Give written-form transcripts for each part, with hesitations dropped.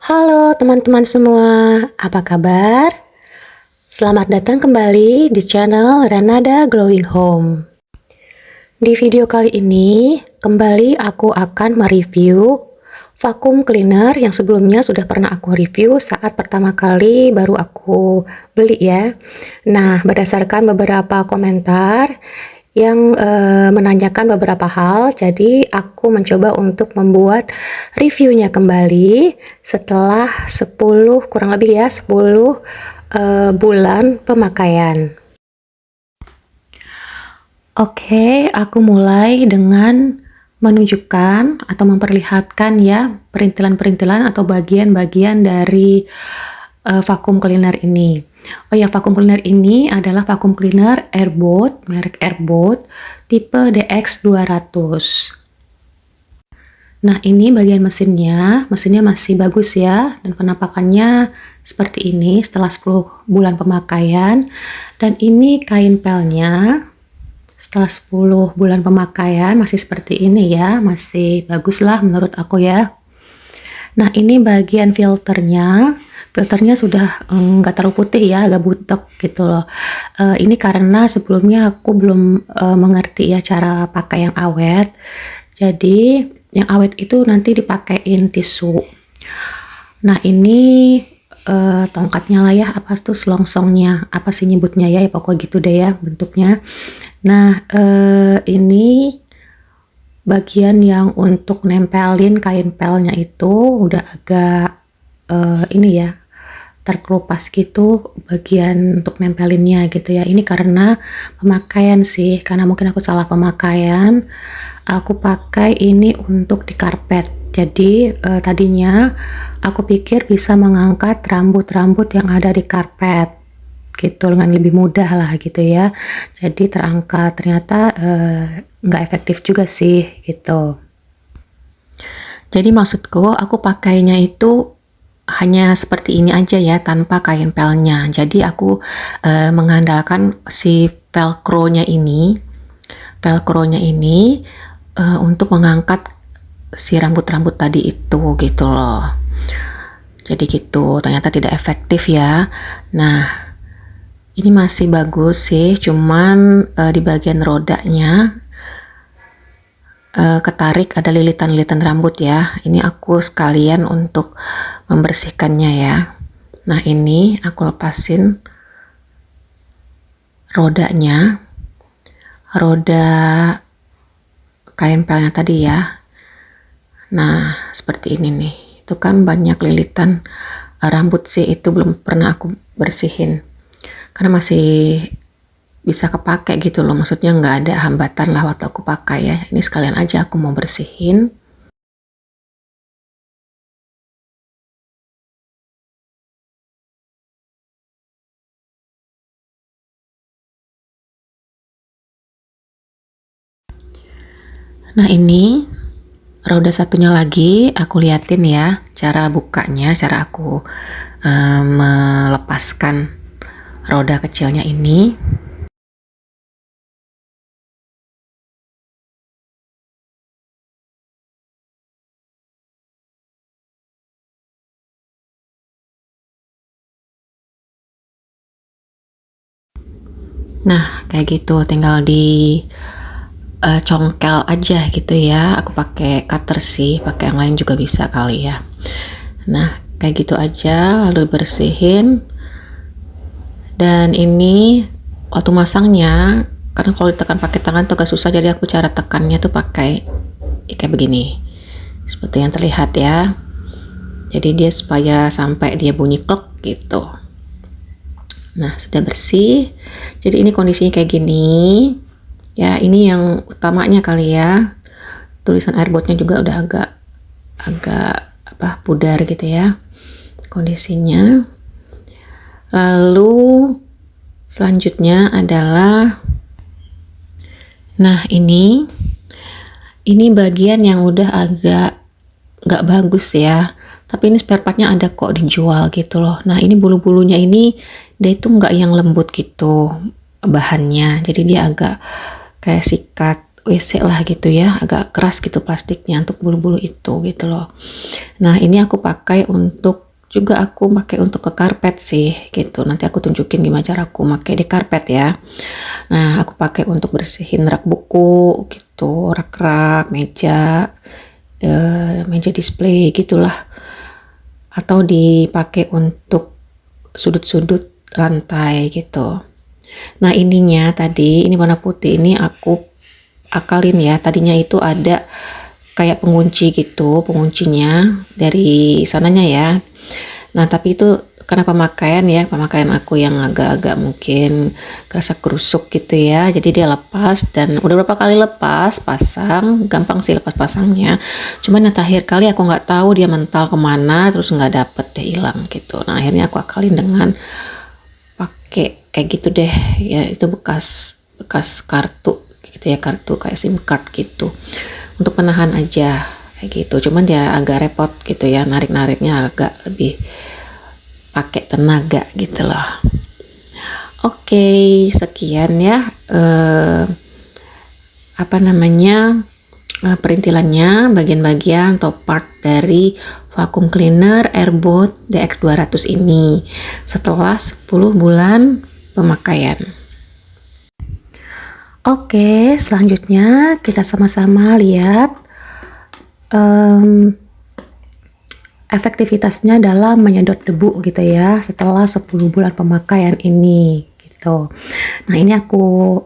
Halo teman-teman semua, apa kabar? Selamat datang kembali di channel Renada Glowing Home. Di video kali ini, kembali aku akan mereview vacuum cleaner yang sebelumnya sudah pernah aku review saat pertama kali baru aku beli ya. Nah, berdasarkan beberapa komentar yang menanyakan beberapa hal, jadi aku mencoba untuk membuat reviewnya kembali setelah 10 kurang lebih ya 10 bulan pemakaian. Oke, aku mulai dengan menunjukkan atau memperlihatkan ya perintilan-perintilan atau bagian-bagian dari vacuum cleaner ini. Oh ya, vacuum cleaner ini adalah vacuum cleaner Airboat, merek Airboat, tipe DX200. Nah, ini bagian mesinnya masih bagus ya, dan penampakannya seperti ini setelah 10 bulan pemakaian. Dan ini kain pelnya, setelah 10 bulan pemakaian masih seperti ini ya, masih bagus lah menurut aku ya. Nah, ini bagian filternya sudah nggak terlalu putih ya, agak butek gitu loh. Ini karena sebelumnya aku belum mengerti ya cara pakai yang awet. Jadi yang awet itu nanti dipakein tisu. Nah, ini tongkatnya lah ya, apa tuh selongsongnya, apa sih nyebutnya ya, pokoknya gitu deh ya bentuknya. Nah, ini bagian yang untuk nempelin kain pelnya itu udah agak ini ya, terkelupas gitu bagian untuk nempelinnya gitu ya. Ini karena pemakaian sih, karena mungkin aku salah pemakaian. Aku pakai ini untuk di karpet. Jadi tadinya aku pikir bisa mengangkat rambut-rambut yang ada di karpet gitu dengan lebih mudah lah gitu ya. Jadi terangkat, ternyata nggak efektif juga sih gitu. Jadi maksudku aku pakainya itu hanya seperti ini aja ya, tanpa kain pelnya. Jadi aku mengandalkan si velcro-nya ini untuk mengangkat si rambut-rambut tadi itu gitu loh. Jadi gitu, ternyata tidak efektif ya. Nah, ini masih bagus sih, cuman di bagian rodanya ketarik ada lilitan-lilitan rambut ya. Ini aku sekalian untuk membersihkannya ya. Nah, ini aku lepasin rodanya, roda kain pelnya tadi ya. Nah, seperti ini nih. Itu kan banyak lilitan rambut sih, itu belum pernah aku bersihin. Karena masih bisa kepake gitu loh, maksudnya nggak ada hambatan lah waktu aku pakai ya. Ini sekalian aja aku mau bersihin. Nah, ini roda satunya lagi aku liatin ya cara bukanya, cara aku melepaskan roda kecilnya ini. Nah, kayak gitu, tinggal di congkel aja gitu ya. Aku pakai cutter sih, pakai yang lain juga bisa kali ya. Nah, kayak gitu aja, lalu bersihin. Dan ini waktu masangnya, karena kalau ditekan pakai tangan tuh agak susah, jadi aku cara tekannya tuh pakai kayak begini, seperti yang terlihat ya. Jadi dia supaya sampai dia bunyi klek gitu. Nah, sudah bersih. Jadi ini kondisinya kayak gini. Ya, ini yang utamanya kali ya. Tulisan Airboatnya juga udah agak pudar gitu ya kondisinya. Lalu selanjutnya adalah, nah ini bagian yang udah agak nggak bagus ya. Tapi ini spare partnya ada kok dijual gitu loh. Nah, ini bulu-bulunya ini dia itu nggak yang lembut gitu bahannya. Jadi dia agak kayak sikat WC lah gitu ya, agak keras gitu plastiknya untuk bulu-bulu itu gitu loh. Nah ini aku pakai untuk juga aku pakai untuk ke karpet sih gitu. Nanti aku tunjukin gimana cara aku pakai di karpet ya. Nah aku pakai untuk bersihin rak buku gitu, rak-rak, meja, meja display gitulah. Atau dipakai untuk sudut-sudut lantai gitu. Nah ininya tadi, ini warna putih ini aku akalin ya. Tadinya itu ada kayak pengunci gitu, penguncinya dari sananya ya. Nah tapi itu karena pemakaian aku yang agak-agak mungkin kerasa kerusuk gitu ya, jadi dia lepas dan udah berapa kali lepas pasang, gampang sih lepas pasangnya, cuman yang terakhir kali aku nggak tahu dia mental kemana, terus nggak dapet deh, hilang gitu. Nah akhirnya aku akalin dengan pakai kayak gitu deh ya, itu bekas kartu gitu ya, kartu kayak SIM card gitu untuk penahan aja kayak gitu. Cuman dia agak repot gitu ya, narik-nariknya agak lebih pakai tenaga gitu loh. Oke, sekian ya perintilannya, bagian-bagian atau part dari vacuum cleaner Airbot DX200 ini setelah 10 bulan pemakaian. Oke, selanjutnya kita sama-sama lihat efektivitasnya dalam menyedot debu gitu ya setelah 10 bulan pemakaian ini gitu. Nah ini aku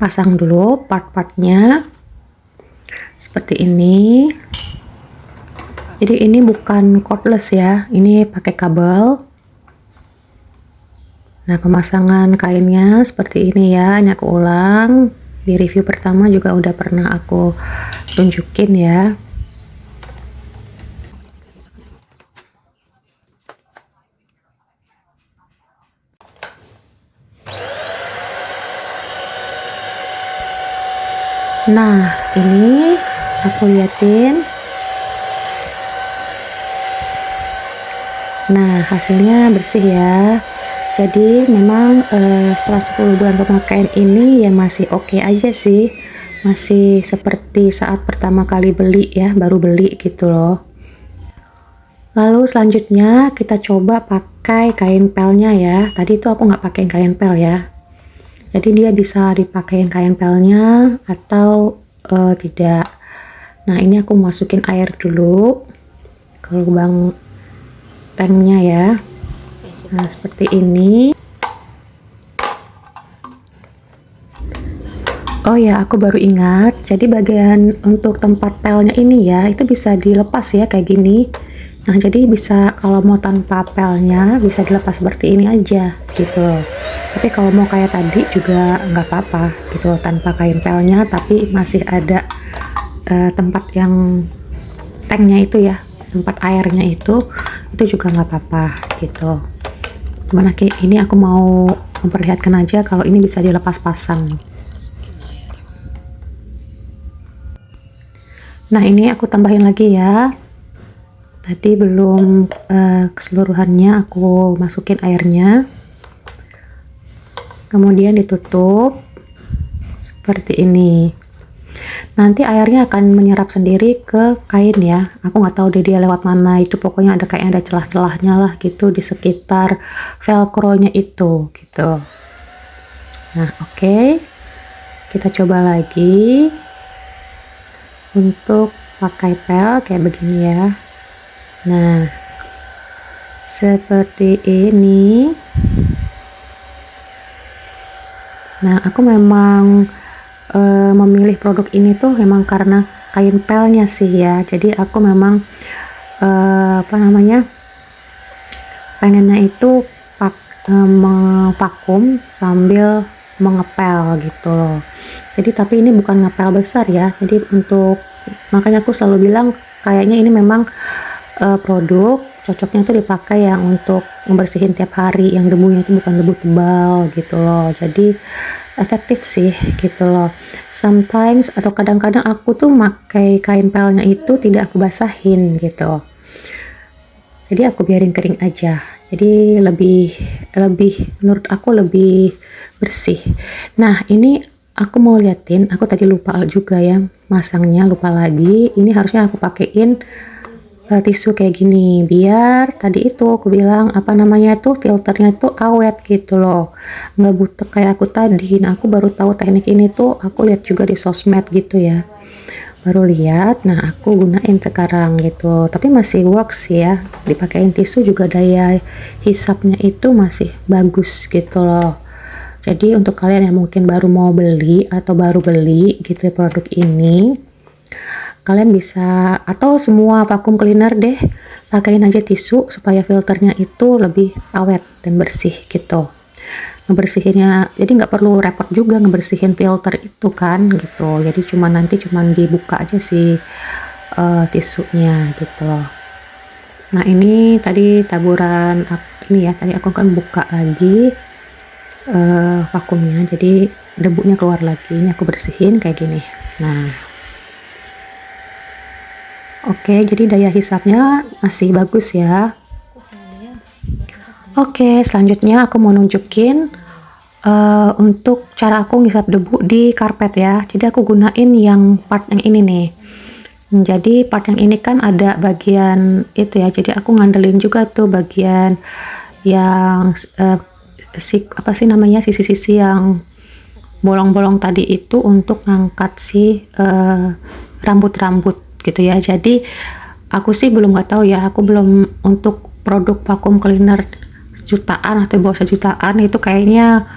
pasang dulu part-partnya seperti ini. Jadi ini bukan cordless ya, ini pakai kabel. Nah pemasangan kainnya seperti ini ya, ini aku ulang. Di review pertama juga udah pernah aku tunjukin ya. Nah ini aku liatin. Nah hasilnya bersih ya. Jadi memang setelah 10 bulan pemakaian ini ya masih oke aja sih, masih seperti saat pertama kali beli ya, baru beli gitu loh. Lalu selanjutnya kita coba pakai kain pelnya ya. Tadi itu aku nggak pakai kain pel ya, jadi dia bisa dipakai kain pelnya atau tidak. Nah ini aku masukin air dulu ke lubang tanknya ya. Nah seperti ini. Oh ya, aku baru ingat, jadi bagian untuk tempat pelnya ini ya, itu bisa dilepas ya kayak gini. Nah jadi bisa, kalau mau tanpa pelnya bisa dilepas seperti ini aja gitu. Tapi kalau mau kayak tadi juga nggak apa-apa gitu, tanpa kain pelnya tapi masih ada tempat yang tanknya itu ya, tempat airnya itu juga nggak apa-apa gitu. Cuman ini aku mau memperlihatkan aja kalau ini bisa dilepas pasang. Nah ini aku tambahin lagi ya, tadi belum keseluruhannya aku masukin airnya, kemudian ditutup seperti ini. Nanti airnya akan menyerap sendiri ke kain ya, aku nggak tahu deh dia lewat mana, itu pokoknya ada kayak ada celah-celahnya lah gitu di sekitar velcro-nya itu gitu. Nah oke, kita coba lagi untuk pakai pel kayak begini ya. Nah seperti ini. Nah aku memang memilih produk ini tuh memang karena kain pelnya sih ya, jadi aku memang pengennya itu vakum sambil mengepel gitu loh. Jadi tapi ini bukan ngepel besar ya, jadi makanya aku selalu bilang kayaknya ini memang produk cocoknya tuh dipakai yang untuk membersihin tiap hari, yang debunya itu bukan debu tebal gitu loh, jadi efektif sih gitu loh. Sometimes atau kadang-kadang aku tuh pakai kain pelnya itu tidak aku basahin gitu, jadi aku biarin kering aja, jadi lebih menurut aku lebih bersih. Nah ini aku mau liatin, aku tadi lupa juga ya masangnya, lupa lagi. Ini harusnya aku pakein tisu kayak gini biar tadi itu aku bilang apa namanya tuh filternya tuh awet gitu loh, nggak butek kayak aku tadi. Nah aku baru tahu teknik ini tuh, aku lihat juga di sosmed gitu ya, baru lihat. Nah aku gunain sekarang gitu, tapi masih works ya, dipakein tisu juga daya hisapnya itu masih bagus gitu loh. Jadi untuk kalian yang mungkin baru mau beli atau baru beli gitu ya produk ini, kalian bisa, atau semua vacuum cleaner deh, pakein aja tisu supaya filternya itu lebih awet dan bersih gitu. Ngebersihinnya jadi nggak perlu repot juga ngebersihin filter itu kan gitu, jadi nanti dibuka aja sih tisunya gitu loh. Nah ini tadi taburan ini ya, tadi aku kan buka lagi vakumnya, jadi debunya keluar lagi. Ini aku bersihin kayak gini. Nah oke, jadi daya hisapnya masih bagus ya. Oke, selanjutnya aku mau nunjukin untuk cara aku ngisap debu di karpet ya. Jadi aku gunain yang part yang ini nih. Jadi part yang ini kan ada bagian itu ya. Jadi aku ngandelin juga tuh bagian yang apa sih namanya, sisi-sisi yang bolong-bolong tadi itu untuk ngangkat si rambut-rambut gitu ya. Jadi aku sih belum nggak tahu ya, aku belum untuk produk vacuum cleaner jutaan atau bawah sejutaan itu kayaknya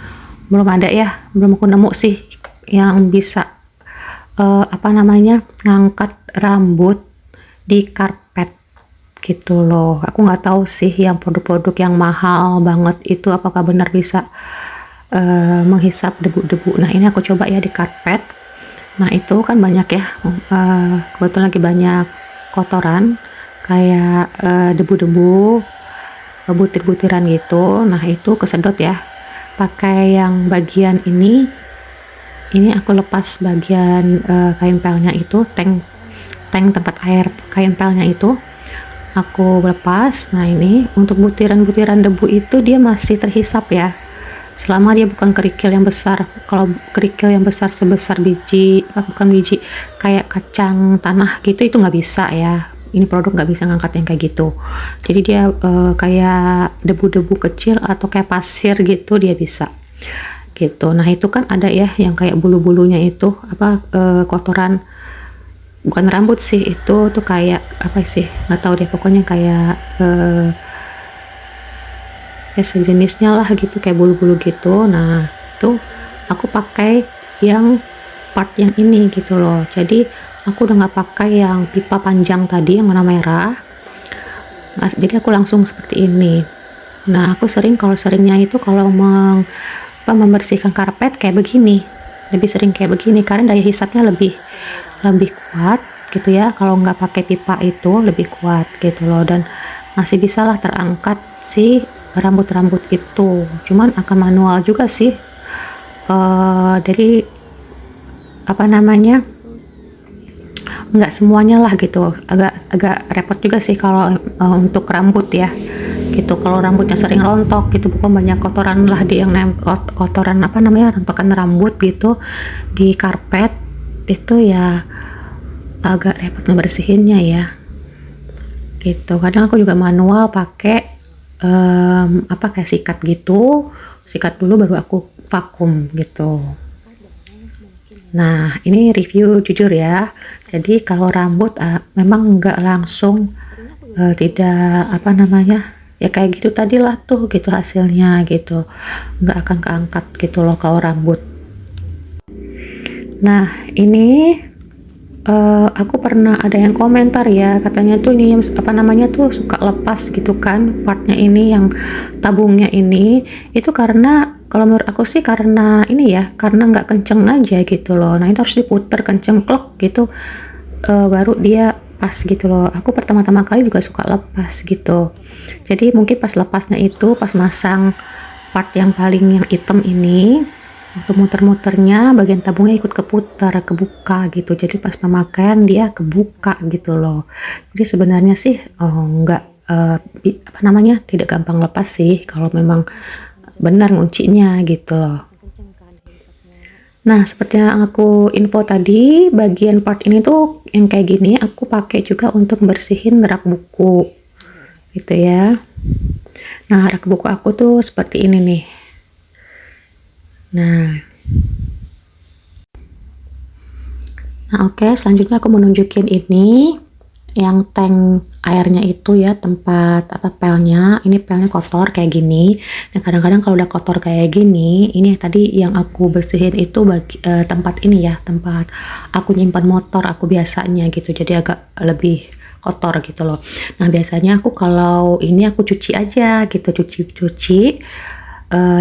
belum ada ya, belum aku nemu sih yang bisa apa namanya ngangkat rambut di karpet gitu loh. Aku nggak tahu sih yang produk-produk yang mahal banget itu apakah benar bisa menghisap debu-debu. Nah ini aku coba ya di karpet. Nah itu kan banyak ya, kebetulan lagi banyak kotoran kayak debu-debu, butir-butiran gitu. Nah itu kesedot ya, pakai yang bagian ini aku lepas bagian kain pelnya itu, tank tempat air kain pelnya itu aku lepas. Nah ini untuk butiran-butiran debu itu dia masih terhisap ya, selama dia bukan kerikil yang besar. Kalau kerikil yang besar sebesar biji, bukan biji, kayak kacang tanah gitu, itu nggak bisa ya, ini produk nggak bisa ngangkat yang kayak gitu. Jadi dia kayak debu-debu kecil atau kayak pasir gitu dia bisa gitu. Nah itu kan ada ya yang kayak bulu-bulunya itu apa, kotoran, bukan rambut sih itu tuh, kayak apa sih nggak tahu deh, pokoknya kayak ya sejenisnya lah gitu, kayak bulu-bulu gitu. Nah tuh aku pakai yang part yang ini gitu loh. Jadi aku udah nggak pakai yang pipa panjang tadi yang warna merah. Nah, jadi aku langsung seperti ini. Nah aku kalau seringnya itu kalau membersihkan karpet kayak begini, lebih sering kayak begini karena daya hisapnya lebih kuat gitu ya. Kalau nggak pakai pipa itu lebih kuat gitu loh, dan masih bisa lah terangkat si rambut-rambut itu. Cuman akan manual juga sih, dari apa namanya, nggak semuanya lah gitu, agak repot juga sih kalau untuk rambut ya gitu. Kalau rambutnya sering rontok gitu, bukan banyak kotoran lah di yang kotoran apa namanya, rontokan rambut gitu di karpet itu ya, agak repot ngebersihinnya ya gitu. Kadang aku juga manual pakai apa kayak sikat gitu, sikat dulu baru aku vakum gitu. Nah ini review jujur ya, jadi kalau rambut memang nggak langsung tidak apa namanya ya kayak gitu tadi lah tuh gitu hasilnya gitu, nggak akan keangkat gitu loh kalau rambut. Nah ini aku pernah ada yang komentar ya, katanya tuh ini apa namanya tuh suka lepas gitu kan partnya ini, yang tabungnya ini itu karena kalau menurut aku sih karena ini ya, karena nggak kenceng aja gitu loh. Nah ini harus diputer kenceng klok gitu baru dia pas gitu loh. Aku pertama-tama kali juga suka lepas gitu, jadi mungkin pas lepasnya itu pas masang part yang paling yang hitam ini, untuk muter-muternya bagian tabungnya ikut kebuka gitu, jadi pas pemakaian dia kebuka gitu loh. Jadi sebenarnya sih nggak apa namanya, tidak gampang lepas sih kalau memang benar nguncinya gitu loh. Nah, seperti yang aku info tadi, bagian part ini tuh yang kayak gini aku pakai juga untuk bersihin rak buku, gitu ya. Nah, rak buku aku tuh seperti ini nih. Nah, oke, selanjutnya aku mau nunjukin ini yang tank airnya itu ya, tempat apa pelnya. Ini pelnya kotor kayak gini. Nah, kadang-kadang kalau udah kotor kayak gini, ini tadi yang aku bersihin itu tempat ini ya, tempat aku nyimpan motor aku biasanya gitu. Jadi agak lebih kotor gitu loh. Nah, biasanya aku kalau ini aku cuci aja gitu, cuci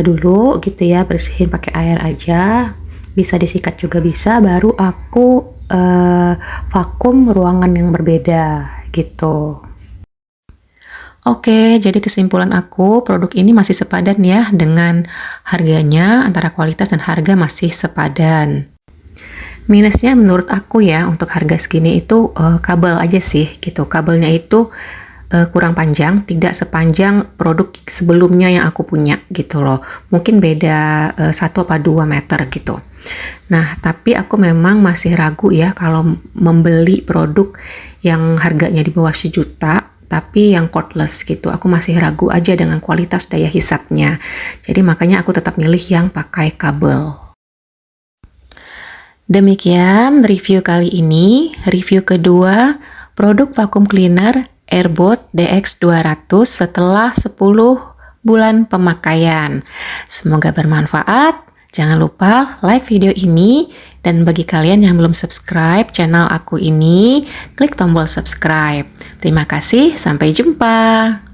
dulu gitu ya, bersihin pakai air aja. Bisa disikat juga bisa, baru aku vakum ruangan yang berbeda gitu. Oke, jadi kesimpulan aku, produk ini masih sepadan ya dengan harganya, antara kualitas dan harga masih sepadan. Minusnya menurut aku ya, untuk harga segini itu kabel aja sih gitu. Kabelnya itu kurang panjang, tidak sepanjang produk sebelumnya yang aku punya gitu loh. Mungkin beda 1 apa 2 meter gitu. Nah, tapi aku memang masih ragu ya kalau membeli produk yang harganya di bawah 1 juta, tapi yang cordless gitu. Aku masih ragu aja dengan kualitas daya hisapnya. Jadi makanya aku tetap milih yang pakai kabel. Demikian review kali ini, review kedua produk vacuum cleaner Airbot DX200 setelah 10 bulan pemakaian. Semoga bermanfaat. Jangan lupa like video ini, dan bagi kalian yang belum subscribe channel aku ini, klik tombol subscribe. Terima kasih, sampai jumpa.